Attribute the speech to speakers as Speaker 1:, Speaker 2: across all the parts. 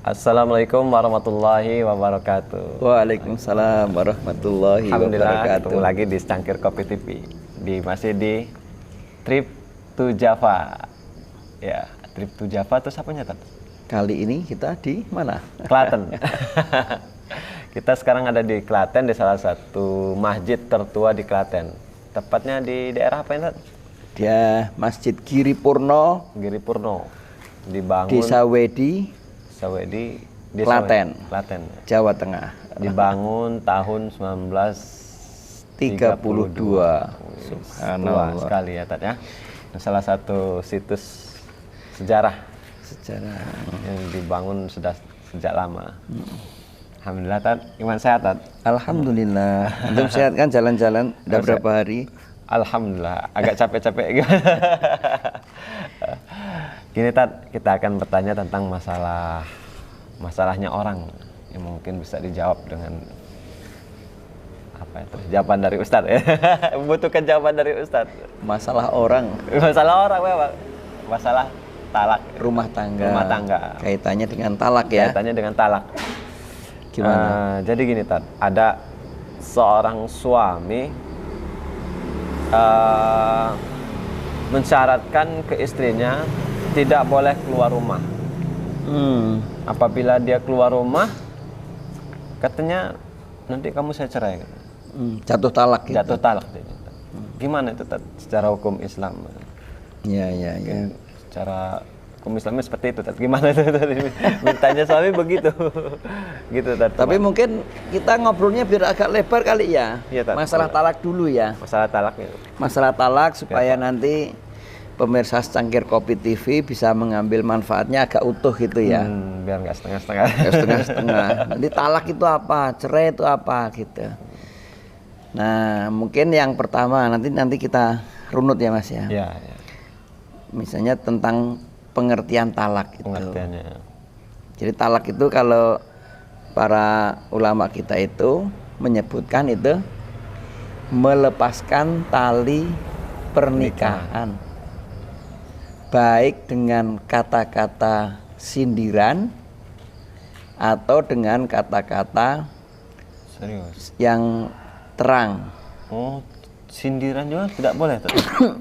Speaker 1: Assalamualaikum warahmatullahi wabarakatuh.
Speaker 2: Waalaikumsalam warahmatullahi
Speaker 1: Alhamdulillah
Speaker 2: wabarakatuh.
Speaker 1: ketemu lagi di Secangkir Kopi TV masih di Trip to Java. Ya, Trip to Java itu apanya, Tat?
Speaker 2: Kali ini kita di mana?
Speaker 1: Klaten. Kita sekarang ada di Klaten, di salah satu masjid tertua di Klaten. Tepatnya di daerah apa ini, Tat?
Speaker 2: Dia Masjid Giri Purno,
Speaker 1: Giri Purno. Dibangun
Speaker 2: Desa Wedi,
Speaker 1: Klaten.
Speaker 2: Jawa Tengah.
Speaker 1: Dibangun tahun 1932. Tua sekali ya, Tat, ya. Salah satu situs sejarah yang dibangun sudah sejak lama. Alhamdulillah, Tat. Gimana sehat, Tat?
Speaker 2: Alhamdulillah. Antum sehat kan, jalan-jalan udah berapa hari?
Speaker 1: Alhamdulillah, agak capek-capek gimana. Gini, Tat, kita akan bertanya tentang masalahnya orang yang mungkin bisa dijawab dengan apa itu? Jawaban dari Ustadz ya. Membutuhkan jawaban dari Ustadz.
Speaker 2: Masalah orang.
Speaker 1: Masalah orang memang. Masalah talak.
Speaker 2: Rumah tangga.
Speaker 1: Rumah tangga.
Speaker 2: Kaitannya dengan talak ya.
Speaker 1: Kaitannya dengan talak.
Speaker 2: Gimana?
Speaker 1: Jadi gini, Tat, ada seorang suami mensyaratkan ke istrinya tidak boleh keluar rumah. Apabila dia keluar rumah, katanya nanti kamu saya cerai.
Speaker 2: Jatuh talak gitu.
Speaker 1: Jatuh talak. Gimana itu, Tat, secara hukum Islam?
Speaker 2: Ya.
Speaker 1: Secara hukum Islamnya seperti itu, Tat. Gimana itu? Mintanya suami begitu. Gitu, Tat.
Speaker 2: Tapi mungkin kita ngobrolnya biar agak lebar kali ya.
Speaker 1: Iya, Tat.
Speaker 2: Masalah talak dulu ya.
Speaker 1: Masalah talaknya.
Speaker 2: Masalah talak supaya nanti pemirsa Secangkir Kopi TV bisa mengambil manfaatnya agak utuh gitu ya.
Speaker 1: Biar nggak setengah-setengah.
Speaker 2: Setengah-setengah. Nanti talak itu apa, cerai itu apa gitu. Nah, mungkin yang pertama nanti kita runut ya, Mas ya.
Speaker 1: Iya.
Speaker 2: Misalnya tentang pengertian talak itu.
Speaker 1: Pengertiannya.
Speaker 2: Jadi talak itu kalau para ulama kita itu menyebutkan itu melepaskan tali pernikahan. Baik dengan kata-kata sindiran atau dengan kata-kata
Speaker 1: Serius.
Speaker 2: yang terang.
Speaker 1: Oh, sindiran juga tidak boleh, Tat?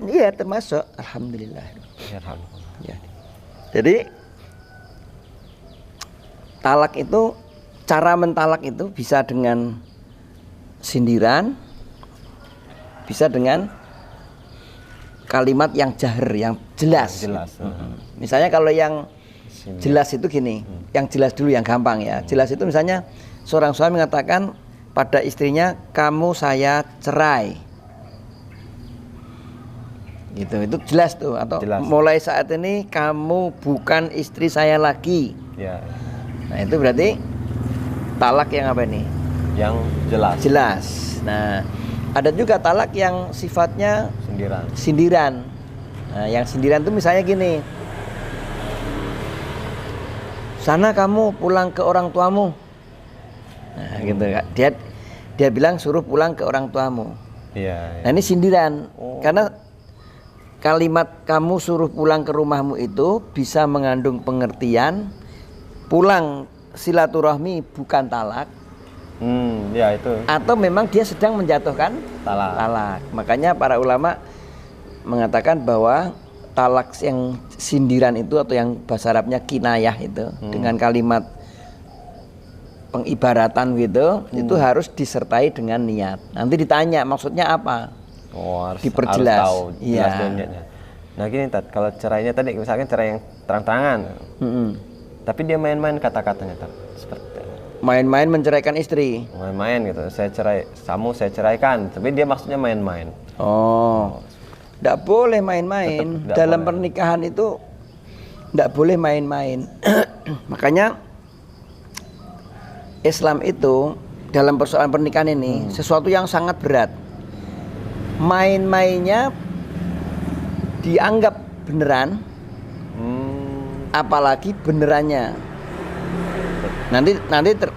Speaker 2: Iya, termasuk. Alhamdulillah.
Speaker 1: Ya, alhamdulillah.
Speaker 2: Ya. Jadi talak itu, cara mentalak itu bisa dengan sindiran, bisa dengan kalimat yang jahar, yang jelas. Misalnya kalau yang jelas itu gini, yang jelas dulu, yang gampang ya. Jelas itu misalnya seorang suami mengatakan pada istrinya, kamu saya cerai. Gitu, itu jelas tuh. Atau jelas. Mulai saat ini kamu bukan istri saya lagi.
Speaker 1: Ya.
Speaker 2: Nah itu berarti talak yang apa nih?
Speaker 1: Yang jelas.
Speaker 2: Jelas. Nah ada juga talak yang sifatnya sindiran. Nah, yang sindiran itu misalnya gini, sana kamu pulang ke orang tuamu. Nah, gitu kan. Dia bilang suruh pulang ke orang tuamu.
Speaker 1: Iya.
Speaker 2: Nah, ini sindiran. Karena kalimat kamu suruh pulang ke rumahmu itu bisa mengandung pengertian pulang silaturahmi bukan talak.
Speaker 1: Ya itu.
Speaker 2: Atau memang dia sedang menjatuhkan talak. Makanya para ulama mengatakan bahwa talak yang sindiran itu atau yang bahasa Arabnya kinayah itu dengan kalimat pengibaratan gitu, itu harus disertai dengan niat. Nanti ditanya maksudnya apa?
Speaker 1: Harus
Speaker 2: diperjelas.
Speaker 1: Harus tahu jelas niatnya. Nah gini, Tat, kalau cerainya tadi misalkan cerai yang terang-terangan, tapi dia main-main kata-katanya, Tat, seperti
Speaker 2: main-main menceraikan istri.
Speaker 1: Main-main gitu, saya ceraikan, tapi dia maksudnya main-main.
Speaker 2: Tidak boleh main-main. Dalam pernikahan itu tidak boleh main-main. Makanya Islam itu dalam persoalan pernikahan ini sesuatu yang sangat berat. Main-mainnya dianggap beneran, apalagi benerannya. Nanti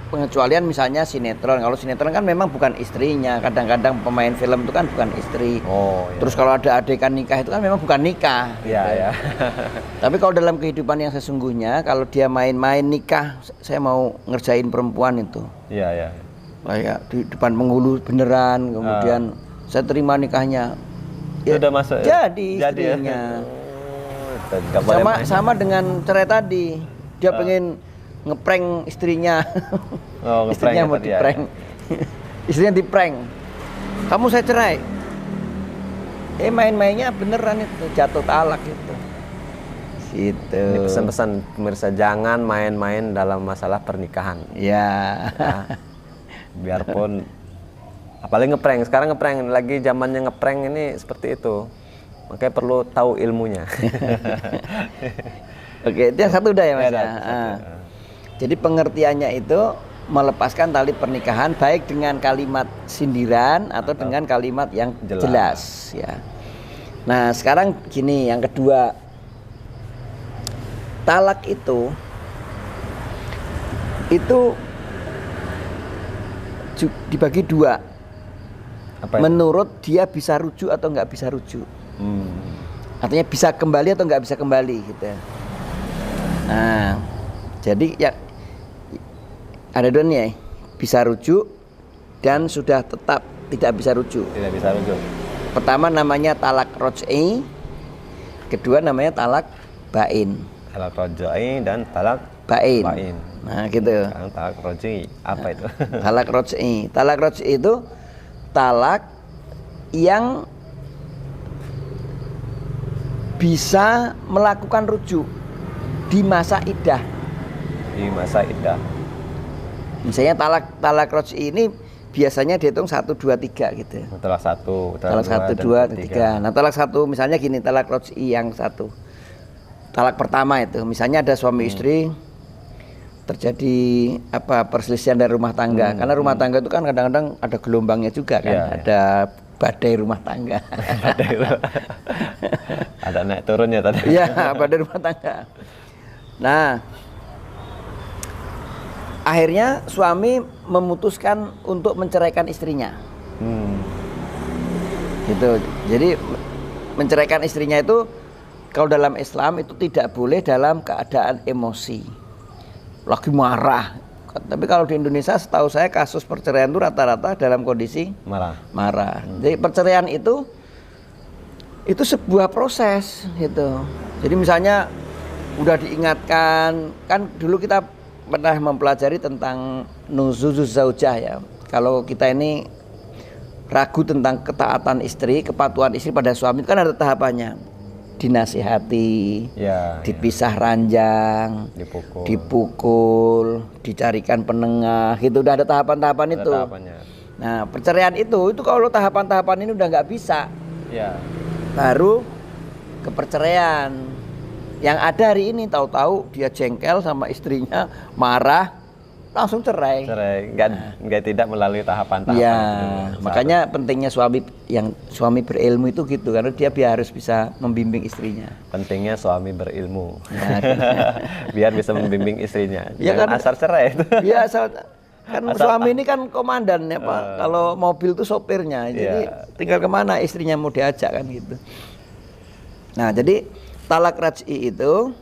Speaker 2: pengecualian misalnya sinetron. Kalau sinetron kan memang bukan istrinya. Kadang-kadang pemain film itu kan bukan istri.
Speaker 1: Oh, iya.
Speaker 2: Terus kalau ada adegan nikah itu kan memang bukan nikah.
Speaker 1: Iya,
Speaker 2: gitu.
Speaker 1: ya.
Speaker 2: Tapi kalau dalam kehidupan yang sesungguhnya, kalau dia main-main nikah, saya mau ngerjain perempuan itu.
Speaker 1: Iya, ya.
Speaker 2: Kayak di depan penghulu beneran, kemudian saya terima nikahnya.
Speaker 1: Itu udah masuk.
Speaker 2: Jadi istrinya.
Speaker 1: Ya?
Speaker 2: Sama dengan cerai tadi. Dia pengen ngeprank istrinya.
Speaker 1: Oh,
Speaker 2: istrinya mau diprank. Istrinya diprank. Kamu saya cerai. Main-mainnya beneran itu, jatuh talak itu. Situ.
Speaker 1: Ini pesan-pesan pemirsa, jangan main-main dalam masalah pernikahan.
Speaker 2: Ya.
Speaker 1: Nah, biarpun apalagi ngeprank, sekarang ngeprank lagi zamannya ngeprank ini seperti itu. Makanya perlu tahu ilmunya.
Speaker 2: Oke, itu yang satu udah ya Mas.
Speaker 1: Ya,
Speaker 2: Jadi pengertiannya itu melepaskan tali pernikahan baik dengan kalimat sindiran atau dengan kalimat yang jelas ya. Nah, sekarang gini, yang kedua. Talak itu dibagi dua.
Speaker 1: Apa itu?
Speaker 2: Menurut dia bisa rujuk atau nggak bisa rujuk. Artinya bisa kembali atau nggak bisa kembali gitu. Nah, jadi ya ada dua nih, bisa rujuk dan sudah tetap tidak bisa rujuk.
Speaker 1: Tidak bisa rujuk.
Speaker 2: Pertama namanya talak roj'i, kedua namanya talak bain.
Speaker 1: Talak roj'i dan talak
Speaker 2: bain.
Speaker 1: bain.
Speaker 2: Nah gitu.
Speaker 1: Sekarang talak roj'i apa itu?
Speaker 2: Talak roj'i. Talak roj'i itu talak yang bisa melakukan rujuk di masa iddah.
Speaker 1: Di masa iddah.
Speaker 2: Misalnya talak roj'i ini biasanya dihitung 1, 2, 3 gitu.
Speaker 1: Talak 1,
Speaker 2: talak 1, 2, 3. Nah, talak 1 misalnya gini, talak roj'i yang 1. Talak pertama itu, misalnya ada suami istri terjadi perselisihan dari rumah tangga. Karena rumah tangga itu kan kadang-kadang ada gelombangnya juga kan, ada badai rumah tangga.
Speaker 1: Ada naik turunnya tadi.
Speaker 2: Iya, badai rumah tangga. Nah, akhirnya suami memutuskan untuk menceraikan istrinya. Gitu. Jadi menceraikan istrinya itu kalau dalam Islam itu tidak boleh dalam keadaan emosi, lagi marah. Tapi kalau di Indonesia setahu saya kasus perceraian itu rata-rata dalam kondisi marah. Jadi perceraian itu sebuah proses gitu. Jadi misalnya udah diingatkan, kan dulu kita pernah mempelajari tentang nuzuzuz zaujah ya. Kalau kita ini ragu tentang ketaatan istri, kepatuhan istri pada suami, itu kan ada tahapannya. Dinasihati, dipisah ranjang, dipukul, dicarikan penengah, gitu. Udah ada tahapan-tahapan itu. Nah, perceraian itu kalau tahapan-tahapan ini udah nggak bisa, baru ke perceraian. Yang ada hari ini tahu-tahu dia jengkel sama istrinya, marah, langsung cerai.
Speaker 1: Nggak tidak melalui tahapan-tahapan.
Speaker 2: Ya, makanya pentingnya suami berilmu itu gitu, karena dia harus bisa membimbing istrinya.
Speaker 1: Pentingnya suami berilmu, biar bisa membimbing istrinya.
Speaker 2: Ya kan,
Speaker 1: asal cerai itu.
Speaker 2: Ya kan suami ini kan komandan ya Pak. Kalau mobil itu sopirnya, jadi tinggal kemana istrinya mau diajak kan gitu. Nah, jadi talak raj'i itu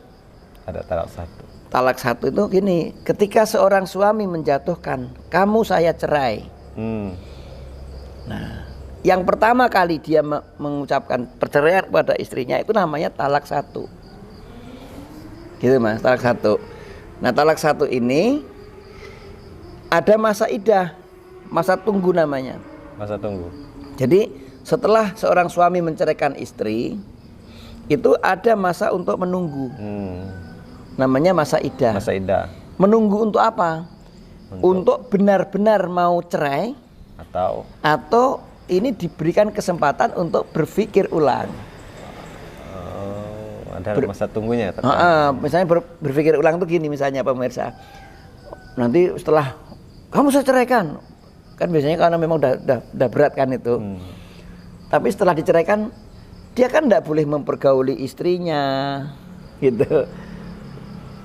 Speaker 1: ada talak 1.
Speaker 2: Talak 1 itu gini, ketika seorang suami menjatuhkan, kamu saya cerai. Nah, yang pertama kali dia mengucapkan perceraian kepada istrinya itu namanya talak 1. Gitu Mas, talak 1. Nah, talak 1 ini ada masa iddah, masa tunggu namanya.
Speaker 1: Masa tunggu.
Speaker 2: Jadi setelah seorang suami menceraikan istri, itu ada masa untuk menunggu. Namanya masa iddah.
Speaker 1: Masa iddah.
Speaker 2: Menunggu untuk apa? Untuk benar-benar mau cerai atau ini diberikan kesempatan untuk berpikir ulang.
Speaker 1: Ada masa tunggunya.
Speaker 2: Misalnya berpikir ulang tuh gini misalnya pemirsa. Nanti setelah kamu saya ceraikan, kan biasanya karena memang udah berat kan itu. Tapi setelah diceraikan, dia kan tidak boleh mempergauli istrinya, gitu.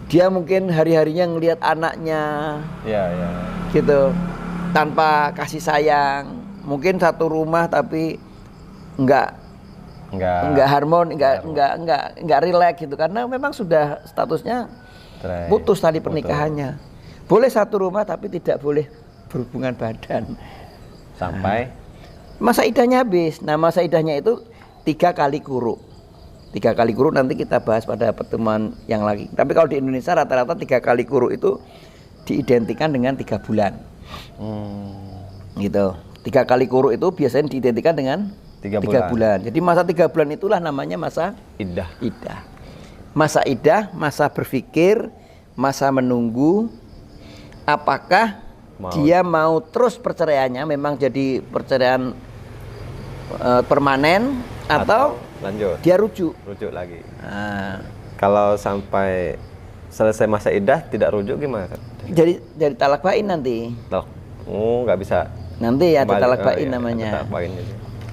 Speaker 2: dia mungkin hari-harinya ngelihat anaknya,
Speaker 1: ya, ya.
Speaker 2: gitu, tanpa kasih sayang. Mungkin satu rumah tapi nggak harmoni, nggak rileks gitu, karena memang sudah statusnya putus tali pernikahannya. Boleh satu rumah tapi tidak boleh berhubungan badan
Speaker 1: sampai
Speaker 2: masa idahnya habis. Nah, masa idahnya itu 3 kali kuruk. 3 kali kuruk nanti kita bahas pada pertemuan yang lagi. Tapi kalau di Indonesia rata-rata 3 kali kuruk itu diidentikan dengan 3 bulan. Gitu. 3 kali kuruk itu biasanya diidentikan dengan 3 bulan. Jadi masa 3 bulan itulah namanya masa
Speaker 1: iddah.
Speaker 2: Masa iddah, masa berpikir, masa menunggu apakah dia mau terus perceraiannya memang jadi perceraian permanen atau
Speaker 1: lanjut.
Speaker 2: Dia rujuk
Speaker 1: lagi. Kalau sampai selesai masa iddah tidak rujuk gimana?
Speaker 2: Jadi talak bain nanti.
Speaker 1: Nggak bisa.
Speaker 2: Nanti ada talak bain namanya.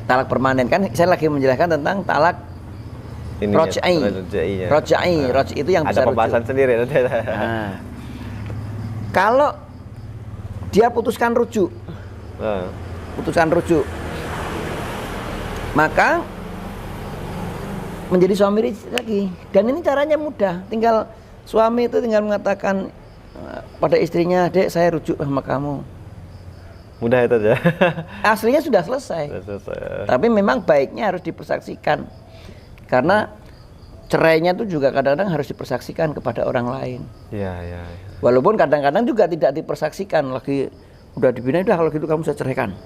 Speaker 2: Talak permanen, kan saya lagi menjelaskan tentang talak roj'i. Roj'i itu yang bisa
Speaker 1: ada pembahasan
Speaker 2: rujuk
Speaker 1: sendiri nanti.
Speaker 2: Kalau dia putuskan rujuk, maka menjadi suami lagi. Dan ini caranya mudah. Tinggal suami itu tinggal mengatakan pada istrinya, "Dek, saya rujuk sama kamu."
Speaker 1: Mudah itu aja.
Speaker 2: Aslinya sudah selesai. Tapi memang baiknya harus dipersaksikan. Karena cerainya itu juga kadang-kadang harus dipersaksikan kepada orang lain.
Speaker 1: Iya.
Speaker 2: Walaupun kadang-kadang juga tidak dipersaksikan, lagi udah dibina, udah kalau gitu kamu saya ceraikan.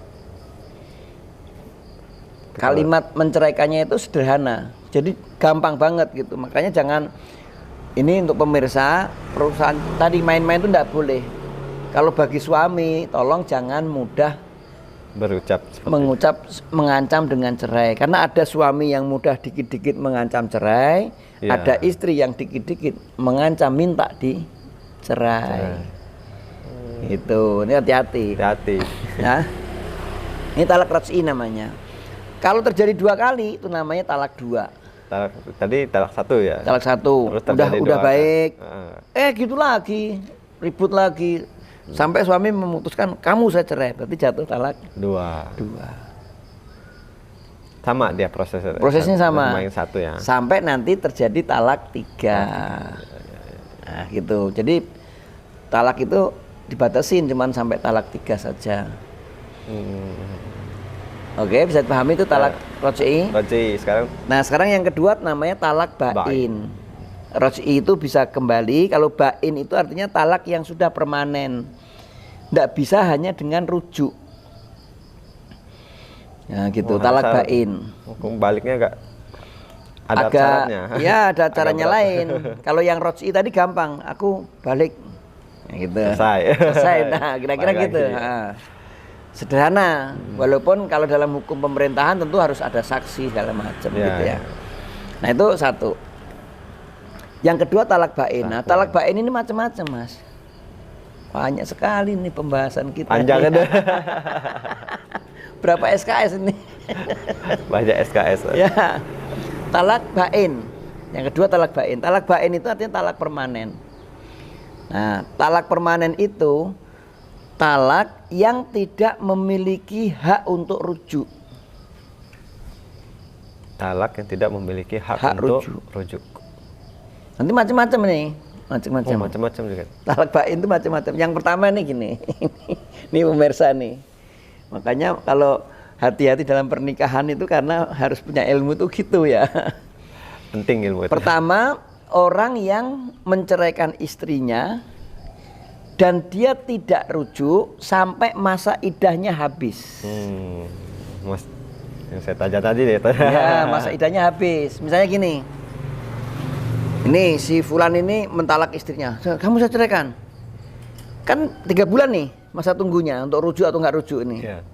Speaker 2: Kalimat menceraikannya itu sederhana, jadi gampang banget gitu. Makanya jangan, ini untuk pemirsa, perusahaan tadi main-main itu tidak boleh. Kalau bagi suami, tolong jangan mudah mengancam dengan cerai. Karena ada suami yang mudah dikit-dikit mengancam cerai, ada istri yang dikit-dikit mengancam minta dicerai. Itu, ini hati-hati. Ya. Ini talak roj'i namanya. Kalau terjadi 2 kali itu namanya talak 2.
Speaker 1: Tadi talak 1 ya.
Speaker 2: Talak 1. Udah baik. Gitu lagi, ribut lagi. Sampai suami memutuskan kamu saya cerai, berarti jatuh talak 2.
Speaker 1: Sama dia prosesnya.
Speaker 2: Prosesnya sama.
Speaker 1: Yang 1 ya.
Speaker 2: Sampai nanti terjadi talak 3. Nah, gitu. Jadi talak itu dibatasin cuman sampai talak 3 saja. Oke, bisa dipahami itu talak roj'i.
Speaker 1: Sekarang.
Speaker 2: Nah, sekarang yang kedua namanya talak bain. Roj'i itu bisa kembali, kalau bain itu artinya talak yang sudah permanen. Tidak bisa hanya dengan rujuk. Ya gitu, talak bain.
Speaker 1: Hukum baliknya ada caranya.
Speaker 2: Ya, ada caranya lain. Kalau yang roj'i tadi gampang, aku balik. Ya, gitu. Selesai. Nah, kira-kira gitu. Nah, sederhana. Walaupun kalau dalam hukum pemerintahan tentu harus ada saksi segala macam gitu ya. Nah, itu 1. Yang kedua talak bain. Nah, talak bain ini macam-macam, Mas. Banyak sekali nih pembahasan kita.
Speaker 1: Panjang ada.
Speaker 2: Berapa SKS ini?
Speaker 1: Banyak SKS.
Speaker 2: Ya. Talak bain. Yang kedua talak bain. Talak bain itu artinya talak permanen. Nah, talak permanen itu talak yang tidak memiliki hak untuk rujuk.
Speaker 1: Talak yang tidak memiliki hak untuk rujuk.
Speaker 2: Nanti macam-macam nih, macam-macam
Speaker 1: juga.
Speaker 2: Talak bain itu macam-macam. Yang pertama nih gini, ini pemirsa nih. Makanya kalau hati-hati dalam pernikahan itu karena harus punya ilmu itu gitu ya.
Speaker 1: Penting ilmu itu.
Speaker 2: Pertama, orang yang menceraikan istrinya dan dia tidak rujuk sampai masa idahnya habis.
Speaker 1: Mas, yang saya tanya tadi deh.
Speaker 2: Ya, masa idahnya habis. Misalnya gini. Ini si fulan ini mentalak istrinya. Kamu saya ceraikan. Kan 3 bulan nih masa tunggunya untuk rujuk atau nggak rujuk ini. Yeah.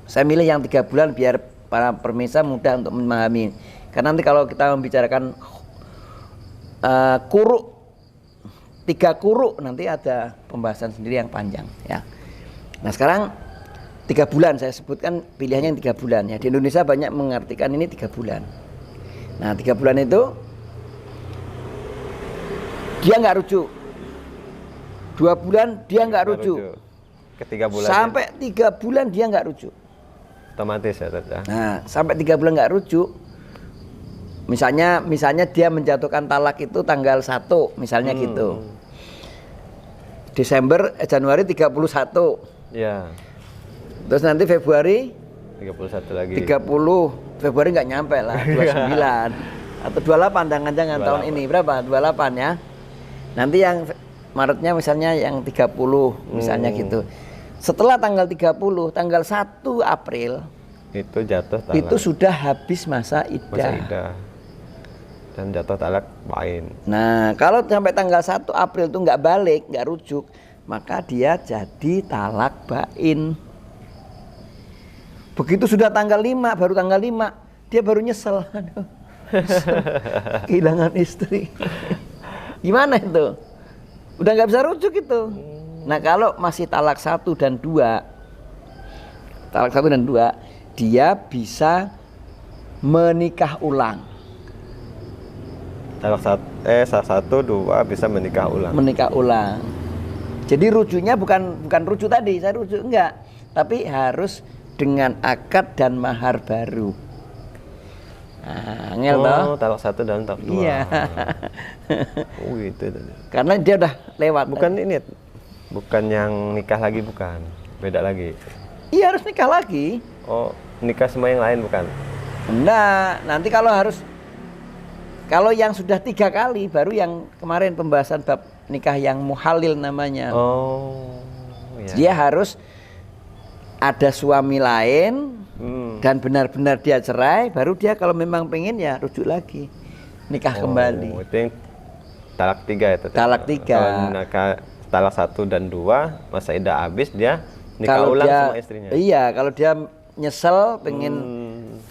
Speaker 2: Saya milih yang 3 bulan biar para pemirsa mudah untuk memahami. Karena nanti kalau kita membicarakan kuruk 3 kuruk nanti ada pembahasan sendiri yang panjang ya. Nah, sekarang 3 bulan saya sebutkan pilihannya yang 3 bulan ya. Di Indonesia banyak mengartikan ini 3 bulan. Nah, 3 bulan itu dia nggak rujuk. 2 bulan dia nggak rujuk.
Speaker 1: Ketiga bulan.
Speaker 2: Sampai 3 bulan dia nggak rujuk.
Speaker 1: Otomatis ya, Tat, ya.
Speaker 2: Nah, sampai 3 bulan nggak rujuk. Misalnya dia menjatuhkan talak itu tanggal 1, misalnya gitu. Januari 31.
Speaker 1: Ya.
Speaker 2: Terus nanti Februari
Speaker 1: 31 lagi.
Speaker 2: 30. Februari nggak nyampe lah, 29 atau 28, jangan-jangan tahun ini berapa? 28 ya. Nanti yang Maretnya misalnya yang 30 misalnya gitu. Setelah tanggal 30, tanggal 1 April
Speaker 1: itu jatuh talak.
Speaker 2: Itu sudah habis masa iddah.
Speaker 1: Masa iddah. Dan jatuh talak bain.
Speaker 2: Nah, kalau sampai tanggal 1 April itu nggak balik, nggak rujuk, maka dia jadi talak bain. Begitu sudah tanggal 5, baru tanggal 5, dia baru nyesel. Aduh, kehilangan istri. Gimana itu? Udah nggak bisa rujuk itu. Nah, kalau masih talak 1 dan 2, dia bisa menikah ulang.
Speaker 1: Talak 1, 2 bisa menikah ulang.
Speaker 2: Menikah ulang. Jadi rujuknya bukan rujuk tadi, saya rujuk enggak, tapi harus dengan akad dan mahar baru. Nah, ngel toh?
Speaker 1: Talak 1 dan talak 2.
Speaker 2: Iya.
Speaker 1: Oh gitu.
Speaker 2: Karena dia udah lewat.
Speaker 1: Bukan tadi. Ini, bukan yang nikah lagi, bukan. Beda lagi.
Speaker 2: Iya, harus nikah lagi.
Speaker 1: Oh, nikah sama yang lain bukan?
Speaker 2: Enggak, nanti kalau yang sudah 3 kali, baru yang kemarin pembahasan bab nikah yang muhalil namanya.
Speaker 1: Oh, iya.
Speaker 2: Dia harus ada suami lain dan benar-benar dia cerai, baru dia kalau memang pengen ya rujuk lagi, nikah kembali.
Speaker 1: Itu yang talak 3 itu.
Speaker 2: Talak 3.
Speaker 1: Kalau talak 1 dan 2 masa iddah habis, dia nikah ulang sama istrinya.
Speaker 2: Iya, kalau dia nyesel pengen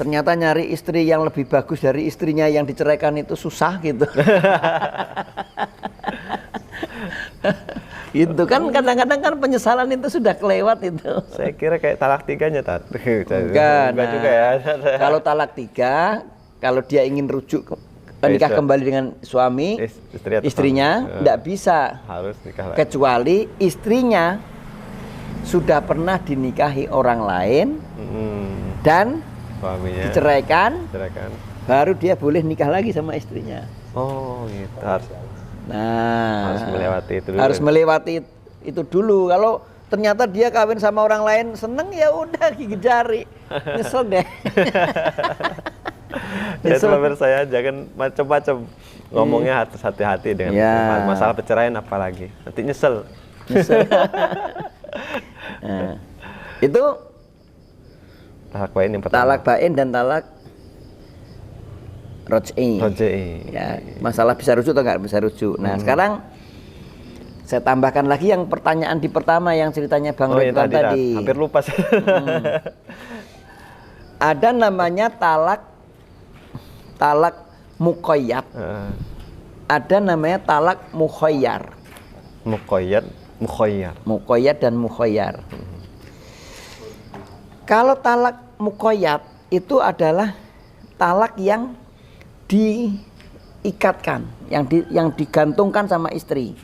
Speaker 2: ternyata nyari istri yang lebih bagus dari istrinya yang diceraikan itu susah gitu. Itu kan kadang-kadang kan penyesalan itu sudah kelewat itu.
Speaker 1: Saya kira kayak talak 3-nya, Tat.
Speaker 2: Bukan.
Speaker 1: Nah, juga ya.
Speaker 2: Kalau talak 3, kalau dia ingin rujuk nikah kembali dengan suami, istrinya tidak bisa.
Speaker 1: Harus nikah lagi.
Speaker 2: Kecuali istrinya sudah pernah dinikahi orang lain dan
Speaker 1: suaminya
Speaker 2: diceraikan, baru dia boleh nikah lagi sama istrinya.
Speaker 1: Oh, gitu.
Speaker 2: Nah,
Speaker 1: harus melewati itu dulu.
Speaker 2: Harus melewati itu dulu. Kalau ternyata dia kawin sama orang lain seneng, ya udah gigit jari. Nyesel deh.
Speaker 1: Nyesel. Saya jangan macam-macam ngomongnya, harus hati-hati dengan masalah perceraian apalagi. Nanti nyesel.
Speaker 2: Nah, itu
Speaker 1: talak bain yang pertama.
Speaker 2: Talak bain dan talak roj'i. Ya, masalah bisa rujuk atau nggak bisa rujuk. Nah, sekarang saya tambahkan lagi yang pertanyaan di pertama yang ceritanya Bang Ridwan tadi.
Speaker 1: Hampir lupa sih.
Speaker 2: Ada namanya talak muqayyad. Ada namanya talak mukhayyar. Muqayyad dan mukhayyar. Kalau talak muqayyad itu adalah talak yang diikatkan, yang digantungkan sama istri.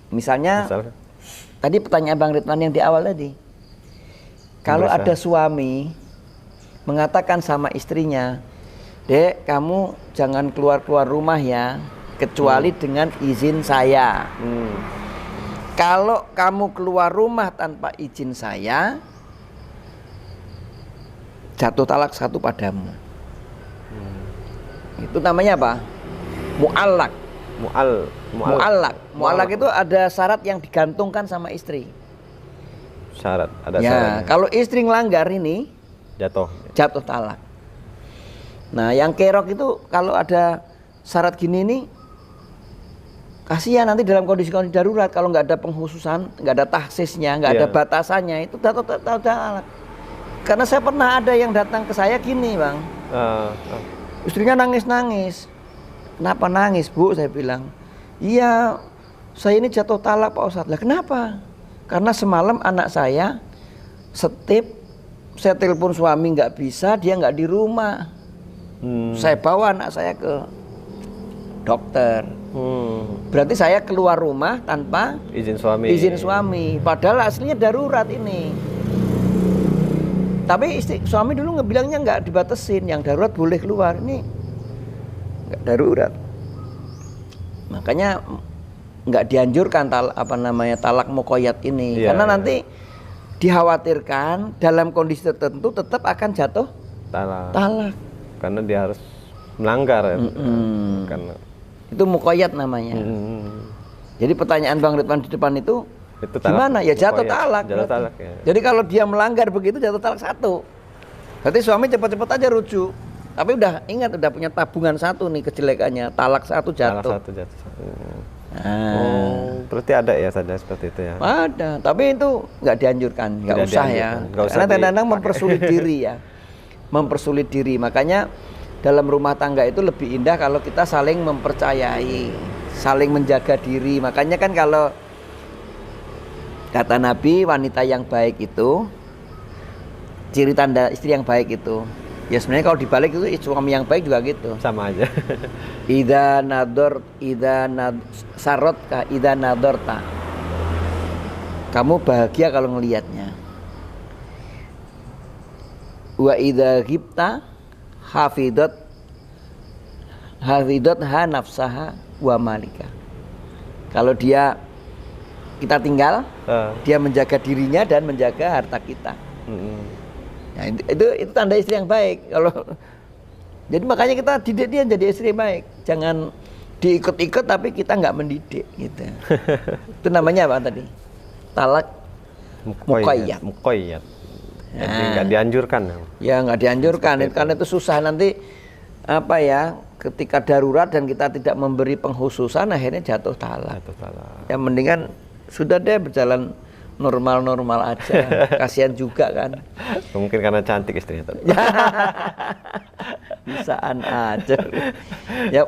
Speaker 2: Misalnya tadi pertanyaan Bang Ridwan yang di awal tadi. Kalau ada suami mengatakan sama istrinya, "Dek, kamu jangan keluar-keluar rumah ya, kecuali dengan izin saya. Kalau kamu keluar rumah tanpa izin saya, jatuh talak 1 padamu." Itu namanya apa? Mu'allak. Mu'allak itu ada syarat yang digantungkan sama istri.
Speaker 1: Ada
Speaker 2: ya, syaratnya. Kalau istri ngelanggar ini jatuh talak. Nah, yang kerok itu kalau ada syarat gini nih, kasihan nanti dalam kondisi-kondisi darurat kalau nggak ada pengkhususan, nggak ada taksisnya, nggak ada batasannya, itu jatuh talak. Karena saya pernah ada yang datang ke saya gini, Bang. Istrinya nangis-nangis. "Kenapa nangis, Bu?" Saya bilang. "Iya, saya ini jatuh talak, Pak Ustadz." "Lah kenapa?" "Karena semalam anak saya setip, saya telepon suami nggak bisa, dia nggak di rumah. Saya bawa anak saya ke dokter. Berarti saya keluar rumah tanpa
Speaker 1: izin suami.
Speaker 2: Izin suami. Padahal aslinya darurat ini. Tapi suami dulu ngebilangnya nggak dibatasin, yang darurat boleh keluar. Ini nggak darurat. Makanya nggak dianjurkan talak muqayyad ini, karena nanti dikhawatirkan dalam kondisi tertentu tetap akan jatuh talak. Karena
Speaker 1: dia harus melanggar ya. Karena
Speaker 2: itu muqayyad namanya. Jadi pertanyaan Bang Ridwan di depan itu gimana? Ya jatuh talak.
Speaker 1: Ya.
Speaker 2: Jadi kalau dia melanggar begitu jatuh talak 1. Berarti suami cepat-cepat aja rujuk. Tapi udah ingat, udah punya tabungan 1 nih kejelekannya, talak 1 jatuh.
Speaker 1: Talak 1 jatuh. Berarti ada ya saja seperti itu ya?
Speaker 2: Ada, tapi itu nggak dianjurkan, nggak usah ya. Karena kadang-kadang mempersulit diri ya. Mempersulit diri, makanya dalam rumah tangga itu lebih indah kalau kita saling mempercayai, saling menjaga diri. Makanya kan kalau kata Nabi, wanita yang baik itu, ciri tanda istri yang baik itu, ya sebenarnya kalau dibalik itu suami yang baik juga gitu.
Speaker 1: Sama aja.
Speaker 2: Idza nadorta. Kamu bahagia kalau ngelihatnya. Wa idza ghibta hafidhat ha nafsaha wa malika. Kalau kita tinggal, dia menjaga dirinya dan menjaga harta kita. Nah, itu tanda istri yang baik. Jadi makanya kita didik dia jadi istri yang baik. Jangan diikut-ikut tapi kita nggak mendidik gitu. Itu namanya apa tadi? Talak muqayyad.
Speaker 1: Jadi nggak dianjurkan.
Speaker 2: Ya nggak dianjurkan, karena itu susah nanti ketika darurat dan kita tidak memberi pengkhususan akhirnya jatuh talak. Ya mendingan sudah deh berjalan normal-normal aja. Kasihan juga kan.
Speaker 1: Mungkin karena cantik istrinya.
Speaker 2: Bisaan aja. Ya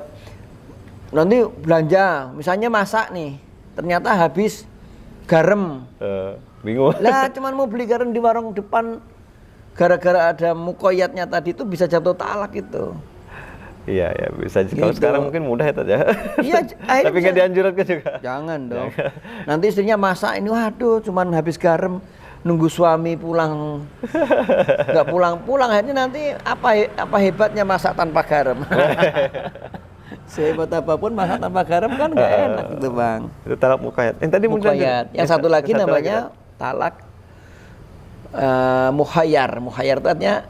Speaker 2: nanti belanja, misalnya masak nih, ternyata habis garam.
Speaker 1: Bingung.
Speaker 2: Lah cuman mau beli garam di warung depan, gara-gara ada muqayyadnya tadi itu bisa jatuh talak itu.
Speaker 1: Iya ya bisa. Kalau sekarang mungkin mudah ya saja.
Speaker 2: Iya.
Speaker 1: Tapi nggak dianjurkan juga.
Speaker 2: Jangan dong. Nanti istrinya masak ini, waduh, cuman habis garam, nunggu suami pulang, nggak pulang. Akhirnya nanti apa hebatnya masak tanpa garam? Sehebat apapun masak tanpa garam kan nggak enak gitu Bang.
Speaker 1: Itu talak muqayyad. Tadi
Speaker 2: muqayyad. Yang satu lagi namanya talak muhayyar. Muhayyar itu artinya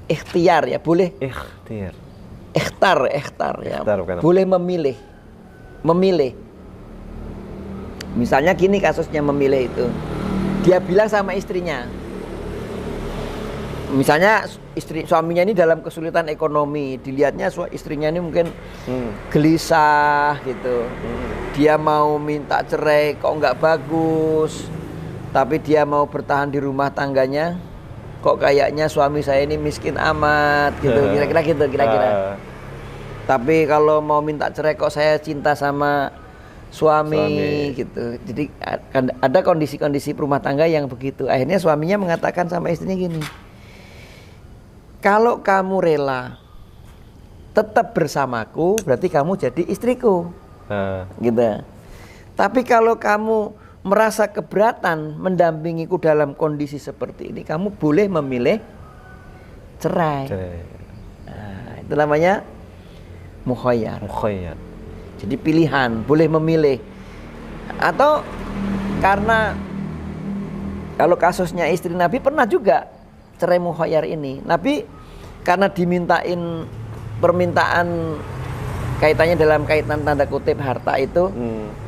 Speaker 2: ikhtiar ya, boleh. Ikhtar ya. Boleh memilih. Misalnya gini kasusnya memilih itu. Dia bilang sama istrinya. Misalnya suaminya ini dalam kesulitan ekonomi, dilihatnya istrinya ini mungkin gelisah gitu. Dia mau minta cerai kok nggak bagus. Tapi dia mau bertahan di rumah tangganya, kok kayaknya suami saya ini miskin amat gitu, kira-kira. Tapi kalau mau minta cerai kok saya cinta sama suami gitu. Jadi ada kondisi-kondisi rumah tangga yang begitu. Akhirnya suaminya mengatakan sama istrinya gini, kalau kamu rela tetap bersamaku, berarti kamu jadi istriku, gitu. Tapi kalau kamu merasa keberatan mendampingiku dalam kondisi seperti ini, kamu boleh memilih cerai. Nah, itu namanya muhayyar. Jadi pilihan, boleh memilih. Atau karena kalau kasusnya istri Nabi pernah juga cerai muhayyar ini. Nabi karena dimintain permintaan kaitannya dalam kaitan tanda kutip harta itu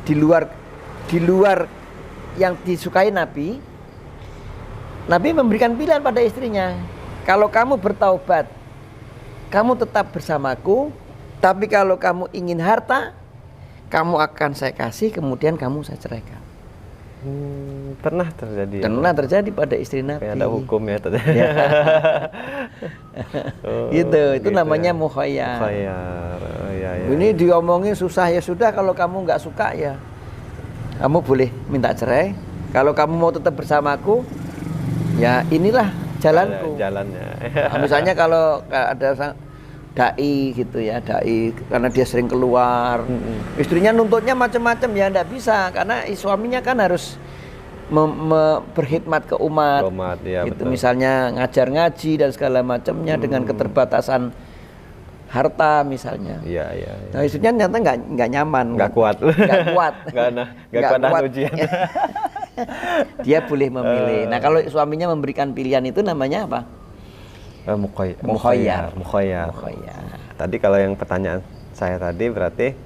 Speaker 2: di luar yang disukai Nabi memberikan pilihan pada istrinya. Kalau kamu bertaubat, kamu tetap bersamaku. Tapi kalau kamu ingin harta, kamu akan saya kasih, kemudian kamu saya ceraikan.
Speaker 1: Pernah terjadi.
Speaker 2: Pernah terjadi pada istri Nabi.
Speaker 1: Kayak ada hukumnya tadi.
Speaker 2: Itu namanya muhayyar. Ini diomongin susah, ya sudah, kalau kamu nggak suka ya kamu boleh minta cerai. Kalau kamu mau tetap bersamaku, ya inilah jalanku.
Speaker 1: Jalannya.
Speaker 2: Misalnya kalau ada dai gitu ya, dai karena dia sering keluar. Istrinya nuntutnya macam-macam ya enggak bisa karena suaminya kan harus berkhidmat ke umat.
Speaker 1: Ya,
Speaker 2: itu
Speaker 1: betul.
Speaker 2: misalnya ngajar ngaji dan segala macamnya dengan keterbatasan harta misalnya.
Speaker 1: Iya.
Speaker 2: Nah, istrinya ternyata nggak nyaman,
Speaker 1: nggak kuat,
Speaker 2: nggak kuat
Speaker 1: ujian.
Speaker 2: Dia boleh memilih. Nah, kalau suaminya memberikan pilihan itu namanya apa?
Speaker 1: Mukhayyar. Tadi kalau yang pertanyaan saya tadi berarti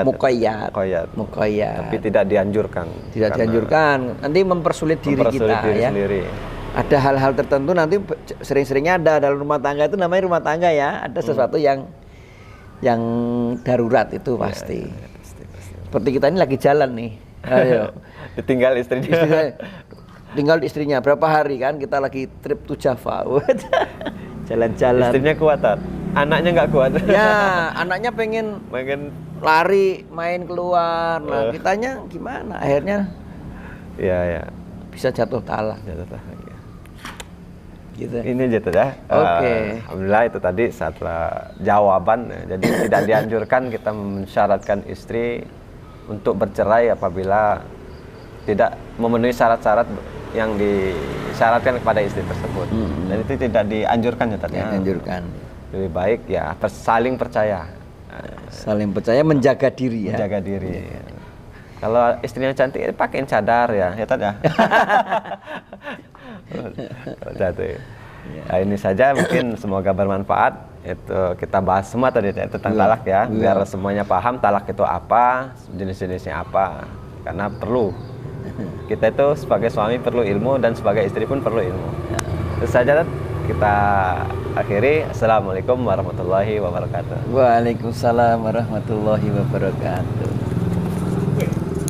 Speaker 1: muqayyad. Tapi tidak dianjurkan.
Speaker 2: Tidak dianjurkan. Nanti mempersulit diri kita ya.
Speaker 1: Sendiri.
Speaker 2: Ada hal-hal tertentu nanti sering-seringnya ada dalam rumah tangga itu namanya rumah tangga ya. Ada sesuatu yang darurat itu pasti.
Speaker 1: Pasti.
Speaker 2: Seperti kita ini lagi jalan nih. Ayo.
Speaker 1: Ditinggal istrinya.
Speaker 2: Tinggal istrinya berapa hari kan kita lagi trip to Java. Jalan-jalan.
Speaker 1: Istrinya kuat, anaknya nggak kuat.
Speaker 2: Ya, anaknya pengen lari, main keluar. Nah, kitanya gimana? Akhirnya
Speaker 1: ya
Speaker 2: bisa jatuh talak. Gitu.
Speaker 1: Ini jatuh ya.
Speaker 2: Oke.
Speaker 1: Alhamdulillah itu tadi setelah jawaban. Jadi tidak dianjurkan kita mensyaratkan istri untuk bercerai apabila tidak memenuhi syarat-syarat yang disyaratkan kepada istri tersebut. Dan itu tidak dianjurkan ya tadi.
Speaker 2: Dianjurkan.
Speaker 1: Lebih baik ya saling percaya.
Speaker 2: Saling percaya, menjaga diri ya.
Speaker 1: Menjaga diri. Ya. Kalau istrinya cantik pakein cadar ya tadi ya. Nah, ini saja mungkin semoga bermanfaat. Itu kita bahas semua tadi tentang talak ya, biar semuanya paham talak itu apa, jenis-jenisnya apa. Karena perlu. Kita itu sebagai suami perlu ilmu dan sebagai istri pun perlu ilmu. Itu saja kita akhiri. Assalamualaikum warahmatullahi wabarakatuh.
Speaker 2: Waalaikumsalam warahmatullahi wabarakatuh.